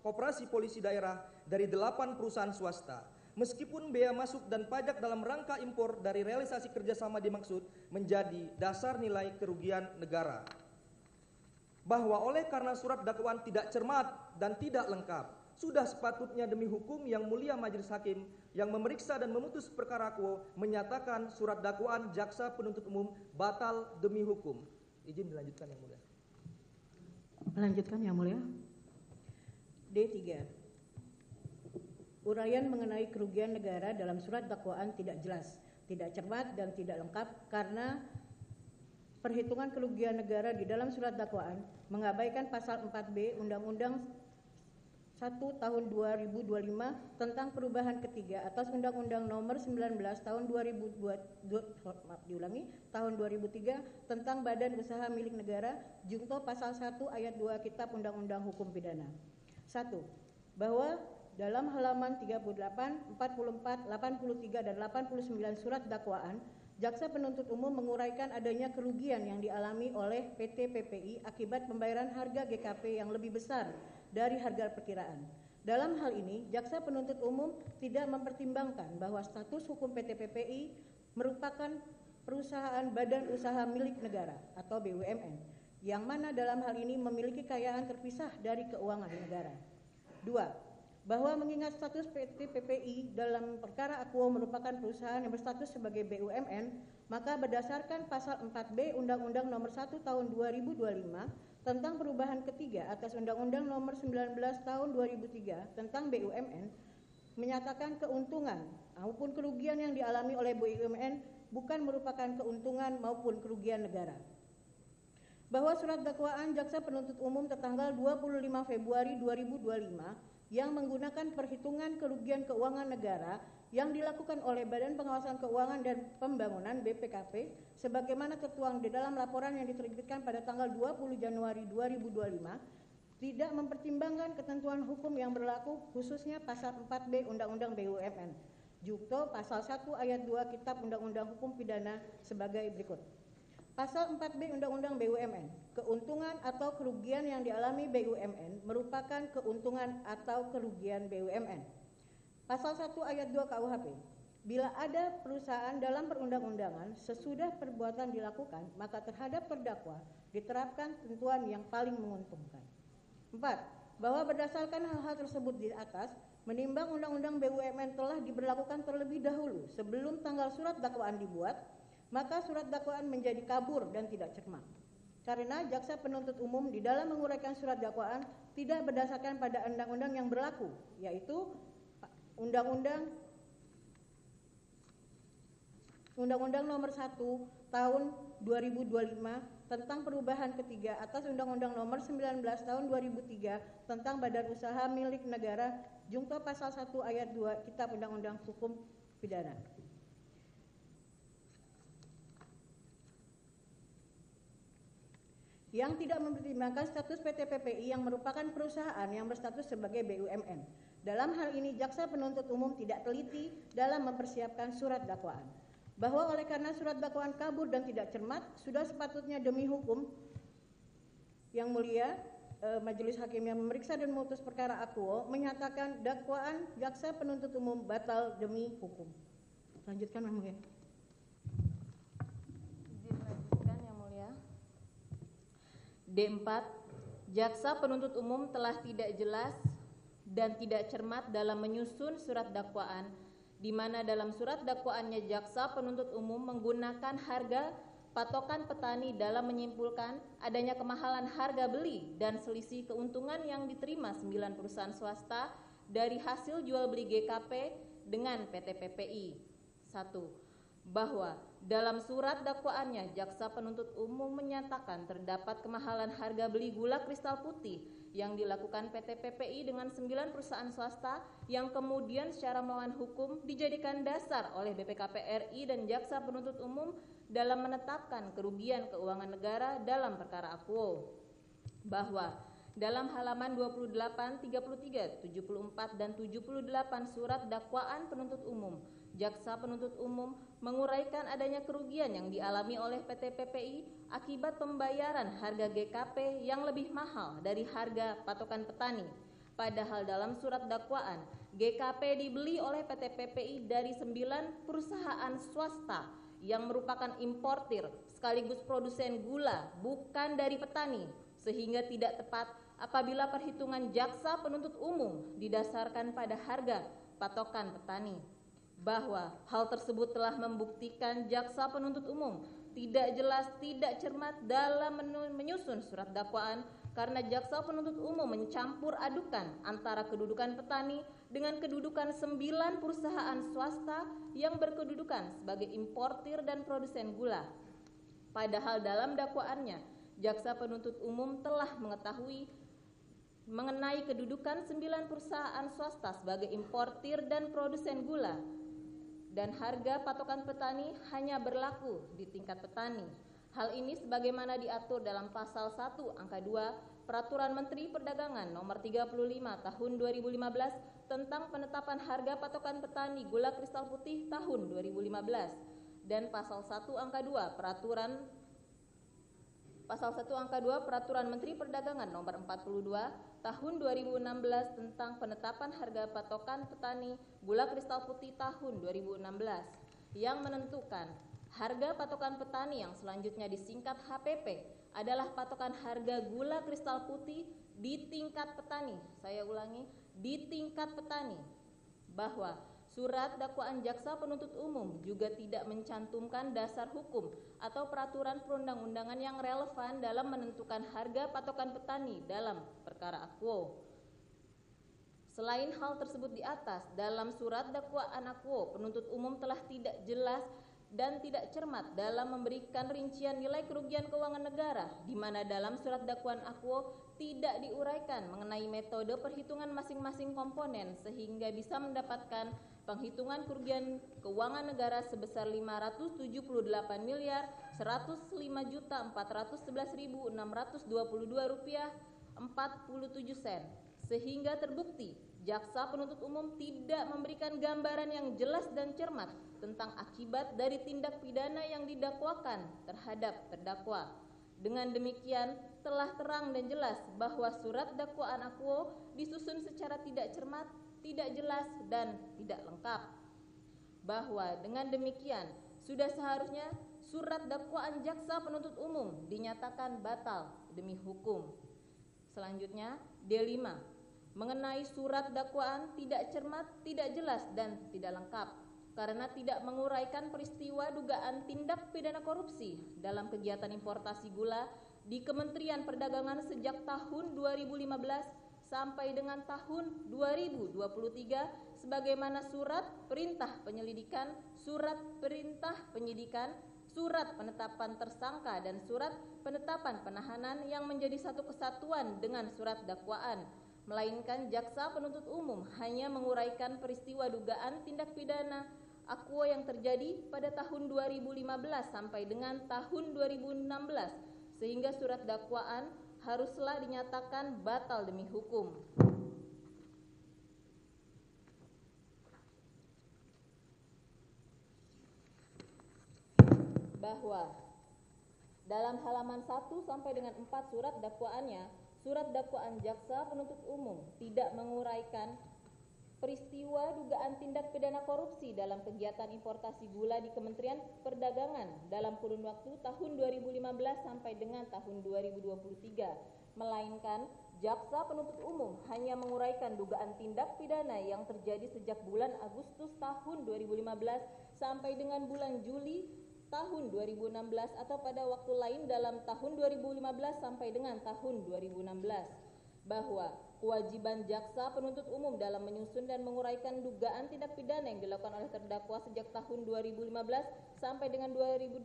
Koperasi Polisi Daerah dari 8 perusahaan swasta. Meskipun bea masuk dan pajak dalam rangka impor dari realisasi kerjasama dimaksud menjadi dasar nilai kerugian negara. Bahwa oleh karena surat dakwaan tidak cermat dan tidak lengkap, sudah sepatutnya demi hukum yang mulia majelis hakim yang memeriksa dan memutus perkara quo menyatakan surat dakwaan jaksa penuntut umum batal demi hukum. Izin dilanjutkan yang mulia. Melanjutkan yang mulia. D3. Uraian mengenai kerugian negara dalam surat dakwaan tidak jelas, tidak cermat dan tidak lengkap karena perhitungan kerugian negara di dalam surat dakwaan mengabaikan pasal 4B Undang-Undang 1 tahun 2025 tentang perubahan ketiga atas Undang-Undang Nomor 19 tahun 2003 tentang Badan Usaha Milik Negara junto pasal 1 ayat 2 Kitab Undang-Undang Hukum Pidana. 1. Bahwa dalam halaman 38, 44, 83 dan 89 surat dakwaan, jaksa penuntut umum menguraikan adanya kerugian yang dialami oleh PT PPI akibat pembayaran harga GKP yang lebih besar dari harga perkiraan. Dalam hal ini, jaksa penuntut umum tidak mempertimbangkan bahwa status hukum PT PPI merupakan perusahaan badan usaha milik negara atau BUMN, yang mana dalam hal ini memiliki kekayaan terpisah dari keuangan negara. 2. Bahwa mengingat status PT PPI dalam perkara akuo merupakan perusahaan yang berstatus sebagai BUMN, maka berdasarkan pasal 4B Undang-Undang Nomor 1 Tahun 2025 tentang perubahan ketiga atas Undang-Undang Nomor 19 Tahun 2003 tentang BUMN menyatakan keuntungan maupun kerugian yang dialami oleh BUMN bukan merupakan keuntungan maupun kerugian negara. Bahwa surat dakwaan jaksa penuntut umum tertanggal 25 Februari 2025 yang menggunakan perhitungan kerugian keuangan negara yang dilakukan oleh Badan Pengawasan Keuangan dan Pembangunan BPKP sebagaimana tertuang di dalam laporan yang diterbitkan pada tanggal 20 Januari 2025 tidak mempertimbangkan ketentuan hukum yang berlaku khususnya pasal 4B Undang-Undang BUMN junto pasal 1 ayat 2 Kitab Undang-Undang Hukum Pidana sebagai berikut. Pasal 4B Undang-Undang BUMN, keuntungan atau kerugian yang dialami BUMN merupakan keuntungan atau kerugian BUMN. Pasal 1 ayat 2 KUHP, bila ada perusahaan dalam perundang-undangan sesudah perbuatan dilakukan, maka terhadap terdakwa diterapkan ketentuan yang paling menguntungkan. 4. Bahwa berdasarkan hal-hal tersebut di atas, menimbang Undang-Undang BUMN telah diberlakukan terlebih dahulu sebelum tanggal surat dakwaan dibuat, maka surat dakwaan menjadi kabur dan tidak cermat. Karena jaksa penuntut umum di dalam menguraikan surat dakwaan tidak berdasarkan pada undang-undang yang berlaku, yaitu Undang-Undang Nomor 1 Tahun 2025 tentang perubahan ketiga atas Undang-Undang Nomor 19 Tahun 2003 tentang Badan Usaha Milik Negara junto pasal 1 ayat 2 Kitab Undang-Undang Hukum Pidana. Yang tidak mempertimbangkan status PT PPI yang merupakan perusahaan yang berstatus sebagai BUMN. Dalam hal ini, jaksa penuntut umum tidak teliti dalam mempersiapkan surat dakwaan. bahwa oleh karena surat dakwaan kabur dan tidak cermat, sudah sepatutnya demi hukum, Yang Mulia, Majelis Hakim yang memeriksa dan memutus perkara akuo menyatakan dakwaan jaksa penuntut umum batal demi hukum. Lanjutkan, Yang Mulia. Izin lanjutkan, Yang Mulia. D4, jaksa penuntut umum telah tidak jelas dan tidak cermat dalam menyusun surat dakwaan, di mana dalam surat dakwaannya jaksa penuntut umum menggunakan harga patokan petani dalam menyimpulkan adanya kemahalan harga beli dan selisih keuntungan yang diterima 9 perusahaan swasta dari hasil jual beli GKP dengan PT PPI. 1. Bahwa dalam surat dakwaannya jaksa penuntut umum menyatakan terdapat kemahalan harga beli gula kristal putih yang dilakukan PT PPI dengan 9 perusahaan swasta yang kemudian secara melawan hukum dijadikan dasar oleh BPKP RI dan jaksa penuntut umum dalam menetapkan kerugian keuangan negara dalam perkara akuo. Bahwa dalam halaman 28, 33, 74, dan 78 surat dakwaan penuntut umum, jaksa penuntut umum menguraikan adanya kerugian yang dialami oleh PT PPI akibat pembayaran harga GKP yang lebih mahal dari harga patokan petani. Padahal dalam surat dakwaan, GKP dibeli oleh PT PPI dari 9 perusahaan swasta yang merupakan importir sekaligus produsen gula, bukan dari petani, sehingga tidak tepat apabila perhitungan jaksa penuntut umum didasarkan pada harga patokan petani. Bahwa hal tersebut telah membuktikan jaksa penuntut umum tidak jelas, tidak cermat dalam menyusun surat dakwaan karena jaksa penuntut umum mencampur adukan antara kedudukan petani dengan kedudukan 9 perusahaan swasta yang berkedudukan sebagai importir dan produsen gula. Padahal dalam dakwaannya, jaksa penuntut umum telah mengetahui mengenai kedudukan 9 perusahaan swasta sebagai importir dan produsen gula, dan harga patokan petani hanya berlaku di tingkat petani. Hal ini sebagaimana diatur dalam pasal 1 angka 2 Peraturan Menteri Perdagangan nomor 35 tahun 2015 tentang penetapan harga patokan petani gula kristal putih tahun 2015 dan pasal 1 angka 2 Peraturan Menteri Perdagangan nomor 42 tahun 2016 tentang penetapan harga patokan petani gula kristal putih tahun 2016 yang menentukan harga patokan petani yang selanjutnya disingkat HPP adalah patokan harga gula kristal putih di tingkat petani. Saya ulangi, di tingkat petani. Bahwa surat dakwaan jaksa penuntut umum juga tidak mencantumkan dasar hukum atau peraturan perundang-undangan yang relevan dalam menentukan harga patokan petani dalam perkara akuo. Selain hal tersebut di atas, dalam surat dakwaan akuo, penuntut umum telah tidak jelas dan tidak cermat dalam memberikan rincian nilai kerugian keuangan negara, di mana dalam surat dakwaan akuo tidak diuraikan mengenai metode perhitungan masing-masing komponen sehingga bisa mendapatkan penghitungan kerugian keuangan negara sebesar Rp579.411.622,47 sehingga terbukti jaksa penuntut umum tidak memberikan gambaran yang jelas dan cermat tentang akibat dari tindak pidana yang didakwakan terhadap terdakwa. Dengan demikian, telah terang dan jelas bahwa surat dakwaan akuo disusun secara tidak cermat, tidak jelas, dan tidak lengkap. Bahwa dengan demikian, sudah seharusnya surat dakwaan jaksa penuntut umum dinyatakan batal demi hukum. Selanjutnya, D5. Mengenai surat dakwaan tidak cermat, tidak jelas, dan tidak lengkap karena tidak menguraikan peristiwa dugaan tindak pidana korupsi dalam kegiatan importasi gula di Kementerian Perdagangan sejak tahun 2015 sampai dengan tahun 2023 sebagaimana surat perintah penyelidikan, surat perintah penyidikan, surat penetapan tersangka, dan surat penetapan penahanan yang menjadi satu kesatuan dengan surat dakwaan. Melainkan jaksa penuntut umum hanya menguraikan peristiwa dugaan tindak pidana akuo yang terjadi pada tahun 2015 sampai dengan tahun 2016 sehingga surat dakwaan haruslah dinyatakan batal demi hukum. bahwa dalam halaman 1 sampai dengan 4 surat dakwaannya, surat dakwaan jaksa penuntut umum tidak menguraikan peristiwa dugaan tindak pidana korupsi dalam kegiatan importasi gula di Kementerian Perdagangan dalam kurun waktu tahun 2015 sampai dengan tahun 2023, melainkan jaksa penuntut umum hanya menguraikan dugaan tindak pidana yang terjadi sejak bulan Agustus tahun 2015 sampai dengan bulan Juli tahun 2016 atau pada waktu lain dalam tahun 2015 sampai dengan tahun 2016, bahwa kewajiban jaksa penuntut umum dalam menyusun dan menguraikan dugaan tindak pidana yang dilakukan oleh terdakwa sejak tahun 2015 sampai dengan 2023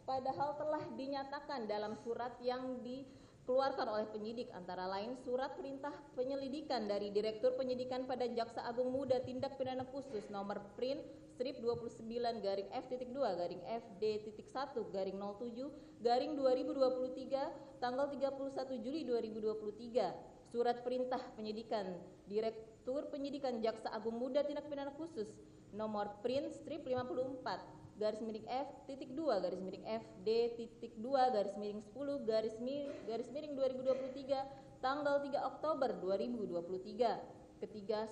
padahal telah dinyatakan dalam surat yang dikeluarkan oleh penyidik, antara lain surat perintah penyelidikan dari Direktur Penyidikan pada Jaksa Agung Muda Tindak Pidana Khusus nomor print strip 29-F-2-1-07-07-2023 tanggal 31 Juli 2023, surat perintah penyidikan Direktur Penyidikan Jaksa Agung Muda Tindak Pidana Khusus nomor print strip 54-F-2-F-D-2-10-2023 tanggal 3 Oktober 2023. Ketiga,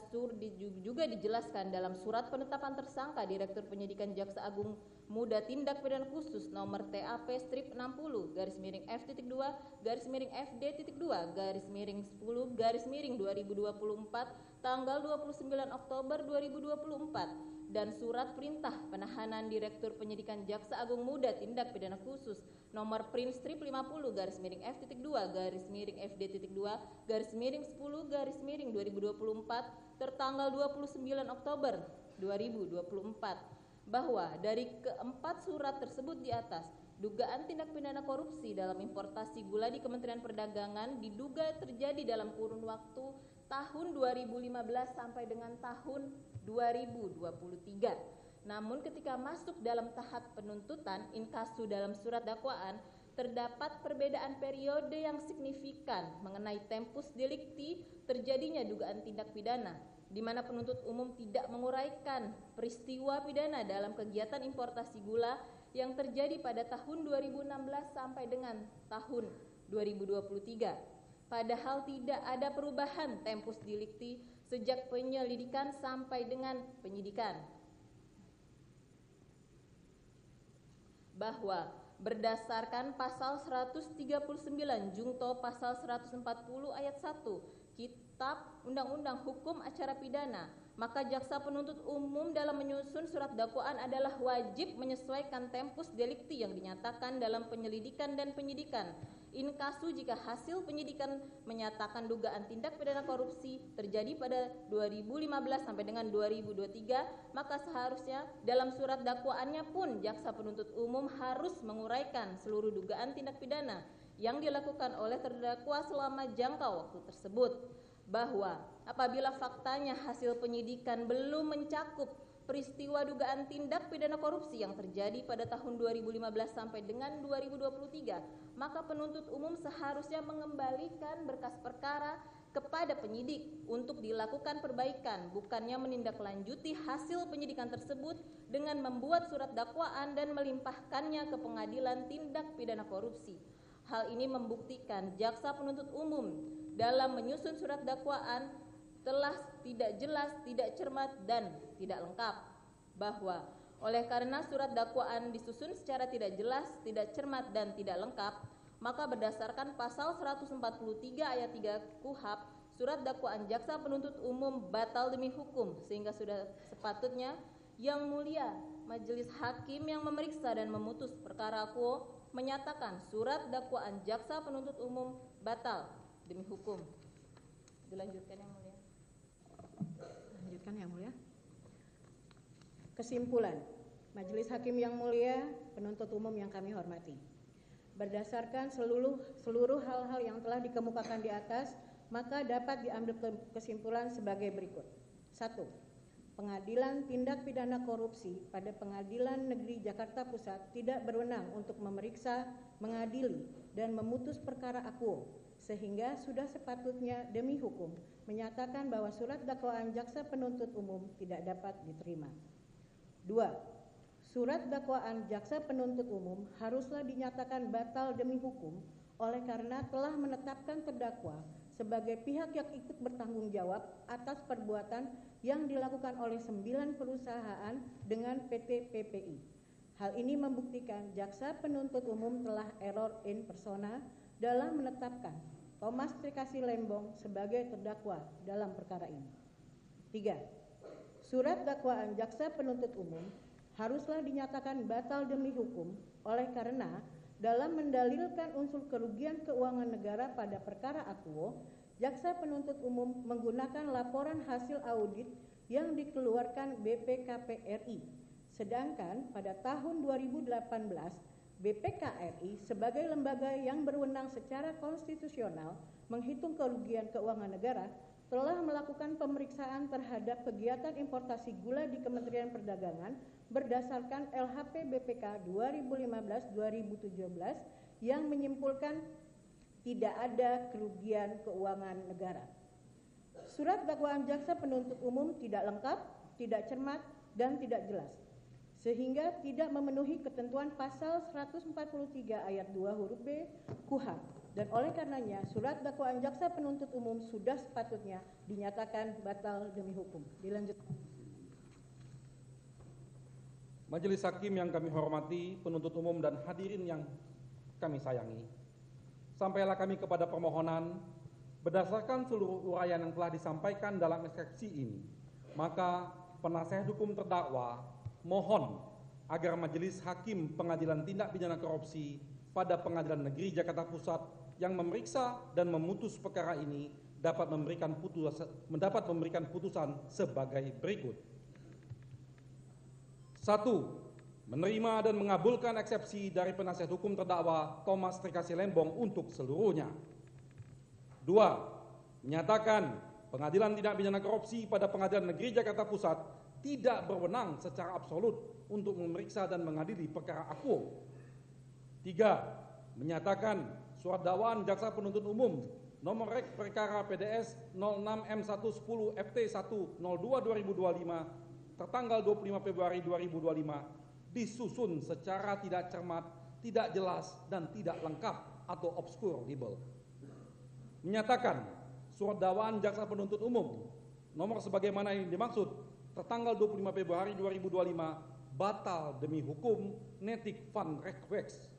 juga dijelaskan dalam surat penetapan tersangka Direktur Penyidikan Jaksa Agung Muda Tindak Pidana Khusus nomor TAP strip 60-F-2-F-D-2-10-2024 tanggal 29 Oktober 2024 dan surat perintah penahanan Direktur Penyidikan Jaksa Agung Muda Tindak Pidana Khusus nomor print strip 50-F-2-F-D-2-10-2024 tertanggal 29 Oktober 2024, bahwa dari keempat surat tersebut di atas, dugaan tindak pidana korupsi dalam importasi gula di Kementerian Perdagangan diduga terjadi dalam kurun waktu tahun 2015 sampai dengan tahun 2023. Namun ketika masuk dalam tahap penuntutan inkasu dalam surat dakwaan, terdapat perbedaan periode yang signifikan mengenai tempus delicti terjadinya dugaan tindak pidana, di mana penuntut umum tidak menguraikan peristiwa pidana dalam kegiatan importasi gula yang terjadi pada tahun 2016 sampai dengan tahun 2023. Padahal tidak ada perubahan tempus delicti sejak penyelidikan sampai dengan penyidikan. Bahwa berdasarkan pasal 139 jungto pasal 140 ayat 1 Kitab Undang-Undang Hukum Acara Pidana, maka jaksa penuntut umum dalam menyusun surat dakwaan adalah wajib menyesuaikan tempus delicti yang dinyatakan dalam penyelidikan dan penyidikan. Inkasu jika hasil penyidikan menyatakan dugaan tindak pidana korupsi terjadi pada 2015 sampai dengan 2023, maka seharusnya dalam surat dakwaannya pun jaksa penuntut umum harus menguraikan seluruh dugaan tindak pidana yang dilakukan oleh terdakwa selama jangka waktu tersebut, bahwa apabila faktanya hasil penyidikan belum mencakup peristiwa dugaan tindak pidana korupsi yang terjadi pada tahun 2015 sampai dengan 2023, maka penuntut umum seharusnya mengembalikan berkas perkara kepada penyidik untuk dilakukan perbaikan, bukannya menindaklanjuti hasil penyidikan tersebut dengan membuat surat dakwaan dan melimpahkannya ke pengadilan tindak pidana korupsi. Hal ini membuktikan jaksa penuntut umum dalam menyusun surat dakwaan telah tidak jelas, tidak cermat, dan tidak lengkap, bahwa oleh karena surat dakwaan disusun secara tidak jelas, tidak cermat, dan tidak lengkap, maka berdasarkan pasal 143 ayat 3 KUHP, surat dakwaan jaksa penuntut umum batal demi hukum, sehingga sudah sepatutnya Yang Mulia Majelis Hakim yang memeriksa dan memutus perkara quo menyatakan surat dakwaan jaksa penuntut umum batal demi hukum. Dilanjutkan Yang Mulia. Lanjutkan Yang Mulia. Kesimpulan, Majelis Hakim yang mulia, penuntut umum yang kami hormati. Berdasarkan seluruh hal-hal yang telah dikemukakan di atas, maka dapat diambil kesimpulan sebagai berikut. 1. Pengadilan Tindak Pidana Korupsi pada Pengadilan Negeri Jakarta Pusat tidak berwenang untuk memeriksa, mengadili, dan memutus perkara akuo, sehingga sudah sepatutnya demi hukum menyatakan bahwa surat dakwaan jaksa penuntut umum tidak dapat diterima. 2. Surat dakwaan jaksa penuntut umum haruslah dinyatakan batal demi hukum oleh karena telah menetapkan terdakwa sebagai pihak yang ikut bertanggung jawab atas perbuatan yang dilakukan oleh 9 perusahaan dengan PT PPI. Hal ini membuktikan jaksa penuntut umum telah error in persona dalam menetapkan Thomas Trikasih Lembong sebagai terdakwa dalam perkara ini. 3. Surat dakwaan jaksa penuntut umum haruslah dinyatakan batal demi hukum oleh karena dalam mendalilkan unsur kerugian keuangan negara pada perkara Akuo, jaksa penuntut umum menggunakan laporan hasil audit yang dikeluarkan BPKP-RI. Sedangkan pada tahun 2018, BPK-RI sebagai lembaga yang berwenang secara konstitusional menghitung kerugian keuangan negara telah melakukan pemeriksaan terhadap kegiatan importasi gula di Kementerian Perdagangan berdasarkan LHP BPK 2015-2017 yang menyimpulkan tidak ada kerugian keuangan negara. Surat dakwaan jaksa penuntut umum tidak lengkap, tidak cermat, dan tidak jelas, sehingga tidak memenuhi ketentuan pasal 143 ayat 2 huruf B KUHP. Dan oleh karenanya surat dakwaan jaksa penuntut umum sudah sepatutnya dinyatakan batal demi hukum. Dilanjutkan. Majelis Hakim yang kami hormati, penuntut umum dan hadirin yang kami sayangi. Sampailah kami kepada permohonan, berdasarkan seluruh uraian yang telah disampaikan dalam eksepsi ini, maka penasihat hukum terdakwa mohon agar Majelis Hakim Pengadilan Tindak Pidana Korupsi pada Pengadilan Negeri Jakarta Pusat yang memeriksa dan memutus perkara ini dapat memberikan putusan sebagai berikut. 1. Menerima dan mengabulkan eksepsi dari penasihat hukum terdakwa Thomas Trikasih Lembong untuk seluruhnya. 2. Menyatakan Pengadilan Tindak Pidana Korupsi pada Pengadilan Negeri Jakarta Pusat tidak berwenang secara absolut untuk memeriksa dan mengadili perkara Akuo. 3. Menyatakan surat dakwaan jaksa penuntut umum nomor rek perkara PDS 06M110 FT102/2025 tertanggal 25 Februari 2025 disusun secara tidak cermat, tidak jelas, dan tidak lengkap atau obscure libel. Menyatakan surat dakwaan jaksa penuntut umum nomor sebagaimana yang dimaksud tertanggal 25 Februari 2025 batal demi hukum netik van request.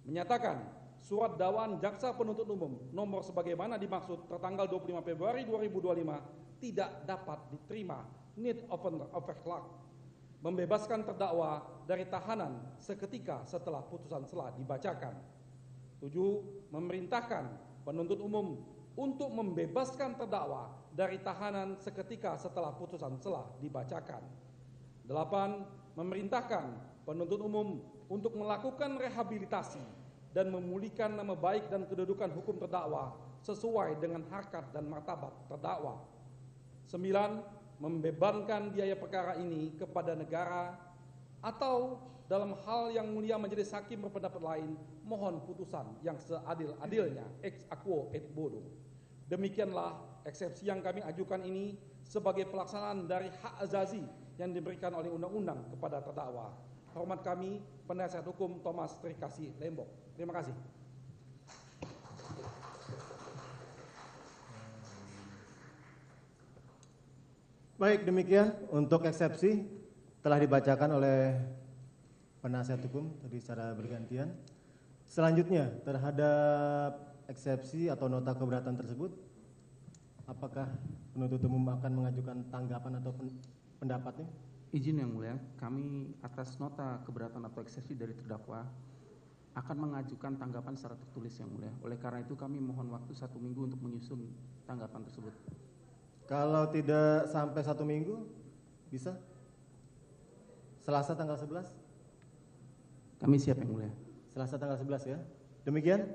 Menyatakan surat dakwaan jaksa penuntut umum nomor sebagaimana dimaksud tertanggal 25 Februari 2025 tidak dapat diterima need of overclock, membebaskan terdakwa dari tahanan seketika setelah putusan selah dibacakan. 7. Memerintahkan penuntut umum untuk membebaskan terdakwa dari tahanan seketika setelah putusan selah dibacakan. 8. Memerintahkan penuntut umum untuk melakukan rehabilitasi dan memulihkan nama baik dan kedudukan hukum terdakwa sesuai dengan harkat dan martabat terdakwa. 9. Membebankan biaya perkara ini kepada negara atau dalam hal yang mulia majelis hakim berpendapat lain, mohon putusan yang seadil-adilnya ex aequo et bono. Demikianlah eksepsi yang kami ajukan ini sebagai pelaksanaan dari hak azazi yang diberikan oleh undang-undang kepada terdakwa. Hormat kami, penasihat hukum Thomas Trikasih Lembong. Terima kasih. Baik, demikian untuk eksepsi telah dibacakan oleh penasihat hukum tadi secara bergantian. Selanjutnya terhadap eksepsi atau nota keberatan tersebut, apakah penuntut umum akan mengajukan tanggapan atau pendapatnya? Izin yang mulia, kami atas nota keberatan atau eksepsi dari terdakwa akan mengajukan tanggapan secara tertulis yang mulia. Oleh karena itu kami mohon waktu 1 minggu untuk menyusun tanggapan tersebut. Kalau tidak sampai 1 minggu, bisa? Selasa tanggal 11? Kami siap yang mulia. Selasa tanggal 11 ya. Demikian.